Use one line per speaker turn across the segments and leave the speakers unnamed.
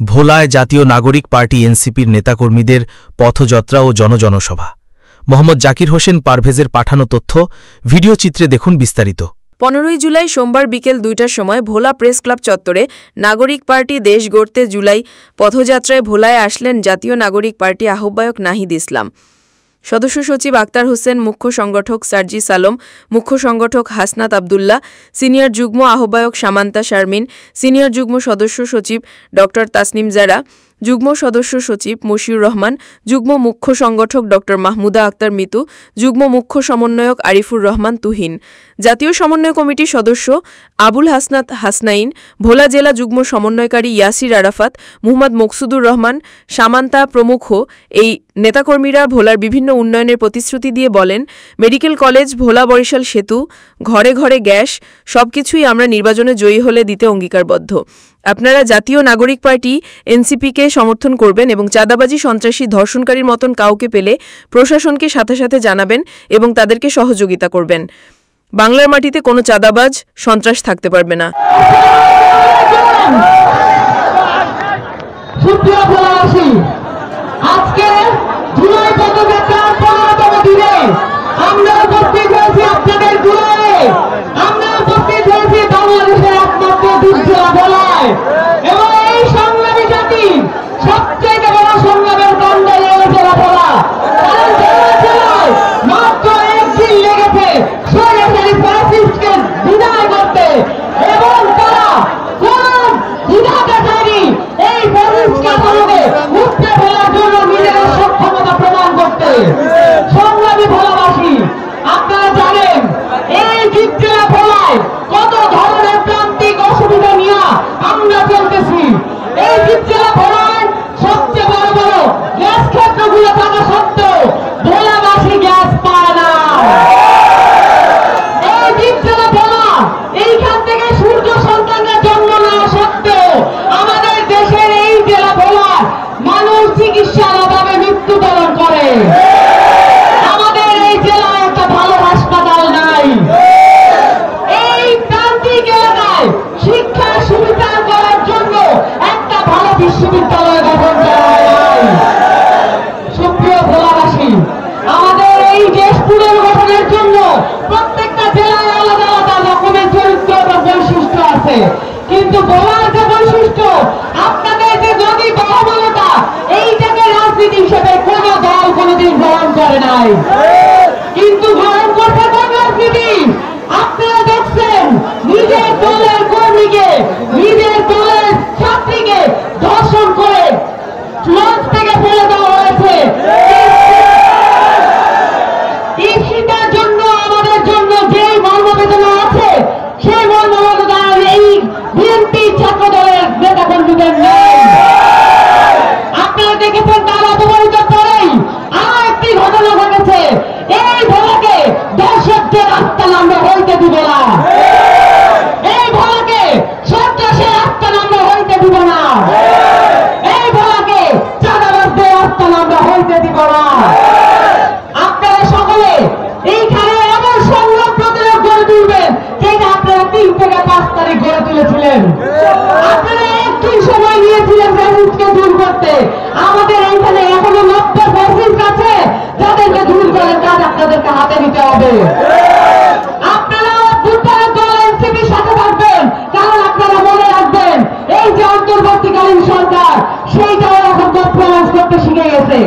ভোলায় জাতীয় নাগরিক পার্টি এনসিপির নেতাকর্মীদের পথযাত্রা ও জনজনসভা। মোহাম্মদ জাকির হোসেন পারভেজের পাঠানো তথ্য, ভিডিও চিত্রে দেখুন বিস্তারিত।
15 জুলাই সোমবার বিকেল 2টার সময় ভোলা প্রেস ক্লাব চত্বরে নাগরিক পার্টি দেশ গড়তে জুলাই পথযাত্রায় ভোলায় আসলেন জাতীয় নাগরিক পার্টি আহ্বায়ক নাহিদ ইসলাম, সদস্য সচিব আক্তার হোসেন, মুখ্য সংগঠক সার্জিস আলম, মুখ্য সংগঠক হাসনাত আবদুল্লাহ, সিনিয়র যুগ্ম আহ্বায়ক সামান্তা শারমিন, সিনিয়র যুগ্ম সদস্য সচিব ড তাসনিম জারা, যুগ্ম সদস্য সচিব মশিউর রহমান, যুগ্ম মুখ্য সংগঠক ড মাহমুদা আক্তার মিতু, যুগ্ম মুখ্য সমন্বয়ক আরিফুর রহমান তুহিন, জাতীয় সমন্বয় কমিটির সদস্য আবুল হাসনাত হাসনাইন, ভোলা জেলা যুগ্ম সমন্বয়কারী ইয়াসির আরাফাত, মুহম্মদ মকসুদুর রহমান, সামান্তা প্রমুখ। এই নেতাকর্মীরা ভোলার বিভিন্ন উন্নয়নের প্রতিশ্রুতি দিয়ে বলেন, মেডিকেল কলেজ, ভোলা বরিশাল সেতু, ঘরে ঘরে গ্যাস, সবকিছুই আমরা নির্বাচনে জয়ী হলে দিতে অঙ্গীকারবদ্ধ। আপনারা জাতীয় নাগরিক পার্টি এনসিপিকে সমর্থন করবেন এবং চাঁদাবাজি, সন্ত্রাসী, ধর্ষণকারীর মতন কাউকে পেলে প্রশাসনকে সাথে সাথে জানাবেন এবং তাদেরকে সহযোগিতা করবেন। বাংলার মাটিতে কোনো চাঁদাবাজ, সন্ত্রাস থাকতে পারবে না।
আজকে জুলাই পদযাত্রার 15তম দিনে আমরা উপস্থিত হয়েছি আপনাদের দুয়ারে। আমরা উপস্থিত হয়েছি বাংলাদেশের একমাত্র দুর্জেলা ভোলায়, এবং এই সংগ্রামী জাতি সবচেয়ে বড় সংগ্রামের কাণ্ডারি জেলা ভোলা। কারণ জেলায় মাত্র একদিন লেগেছে সরাসরি ফ্যাসিস্টকে বিদায় করতে, এবং তারা কোন দ্বিধাতে যায়নি এই ফ্যাসিস্টকে আদালতে উঠতে ফেলার জন্য নিজেদের সক্ষমতা প্রমাণ করতে। সংগ্রামী ভোলাবাসী, আপনারা জানেন এই জেলা ভোলায় কত ধরনের প্রান্তিক অসুবিধা নিয়ে আমরা চলতেছি। এই জেলা ভোলায় সবচেয়ে বড় বড় গ্যাস ক্ষেত্রগুলো থাকা সত্ত্বেও ভোলাবাসী গ্যাস পায় না। এই জেলা ভোলা, এইখান থেকে সূর্য সন্তানরা জন্ম নেওয়া সত্ত্বেও আমাদের দেশের এই জেলা ভোলার মানুষ চিকিৎসার অভাবে মৃত্যুবরণ করে। আমাদের এই জেলায় একটা ভালো হাসপাতাল নাই। এই প্রান্তিক এলাকায় শিক্ষার সুবিধা করার জন্য একটা ভালো বিশ্ববিদ্যালয় গঠন করা হয়। সুপ্রিয় ভোলাবাসী, আমাদের এই দেশ পুনর্গঠনের জন্য প্রত্যেকটা জেলায় আলাদা আলাদা রকমের চরিত্র এবং বৈশিষ্ট্য আছে, কিন্তু ভোলার যে বৈশিষ্ট্য, আপনাদের যে নদী বাহুবলতা, এইটাকে রাজনীতি হিসেবে কোন দল কোনদিন গ্রহণ করে নাই, কিন্তু গ্রহণ করতে কোন রাজনীতি? আপনারা দেখছেন নিজের দলের কর্মীকে, নিজের দলের ছাত্রীকে ধর্ষণ করে লঞ্চ থেকে ফেলে দেওয়া হয়েছে। এই শীতের জন্য আমাদের জন্য যে মর্মবেদনা আছে, সেই মর্মবেদনা এই বিএনপি ছাত্র দলের নেতা কর্মীদের নেই। আপনারা দেখেছেন তার অপমানিত পরেই আরো একটি ঘটনা ঘটেছে। এই ভোলাকে দর্শকদের আস্থান আমরা হইতে দিব না। এই ভোলাকে সন্ত্রাসের আস্থান আমরা হইতে দিব না। এই ভোলাকে চাঁদাবাজদের আস্থান আমরা হইতে দিব না। আপনারা সকলে এইখানে এমন সংগ্রাম প্রতিরোধ গড়ে তুলবেন যেটা আপনারা 3 থেকে 5 তারিখ গড়ে তুলেছিলেন। আপনারা একটু সময় নিয়েছিলেন ফ্যাসিস্টকে দূর করতে। আমাদের এইখানে এখনো 90 ফ্যাসিস্ট আছে, যাদেরকে দূর করার কাজ আপনাদেরকে হাতে নিতে হবে। আপনারা দুটার দল এনসিপির সাথে থাকবেন, কারণ আপনারা মনে রাখবেন এই যে অন্তর্বর্তীকালীন সরকার, সেইটাও এখন কম্প্রোমাইজ করতে শিখে গেছে।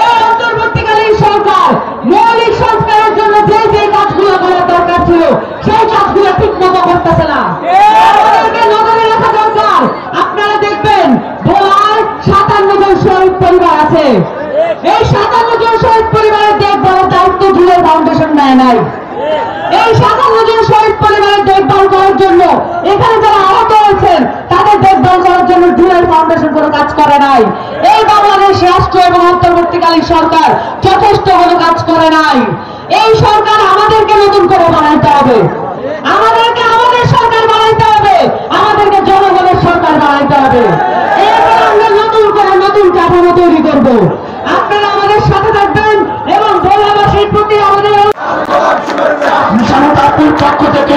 এই অন্তর্বর্তীকালীন সরকার মৌলিক সংস্কারের জন্য যে যে কাজগুলো করার দরকার ছিল, সেই কাজগুলো ঠিক মতো করতেছে না। আমাদেরকে নজরে রাখা দরকার। আপনারা দেখবেন ভোলায় 57 জন শহীদ পরিবার আছে। এই 57 জন শহীদ পরিবারের দেখভালের দায়িত্ব জুলাই ফাউন্ডেশন নেয় নাই। এই 57 জন শহীদ পরিবারের দেখভাল করার জন্য, এখানে যারা আহত হয়েছেন তাদের দেখভাল করার জন্য জুলাই ফাউন্ডেশন কোনো কাজ করে নাই। এই বাংলাদেশ রাষ্ট্র এবং অন্তর্বর্তীকালীন সরকার যথেষ্ট কোনো কাজ করে নাই। এই সরকার আমাদেরকে নতুন করে বানাইতে হবে, আমাদেরকে আমাদের সরকার বানাইতে হবে, আমাদেরকে জনগণের সরকার বানাইতে হবে। এরপর আমরা নতুন করে নতুন কাঠামো তৈরি করব। আপনারা আমাদের সাথে থাকবেন এবং ভোলাবাসীর প্রতি আমাদের পক্ষ থেকে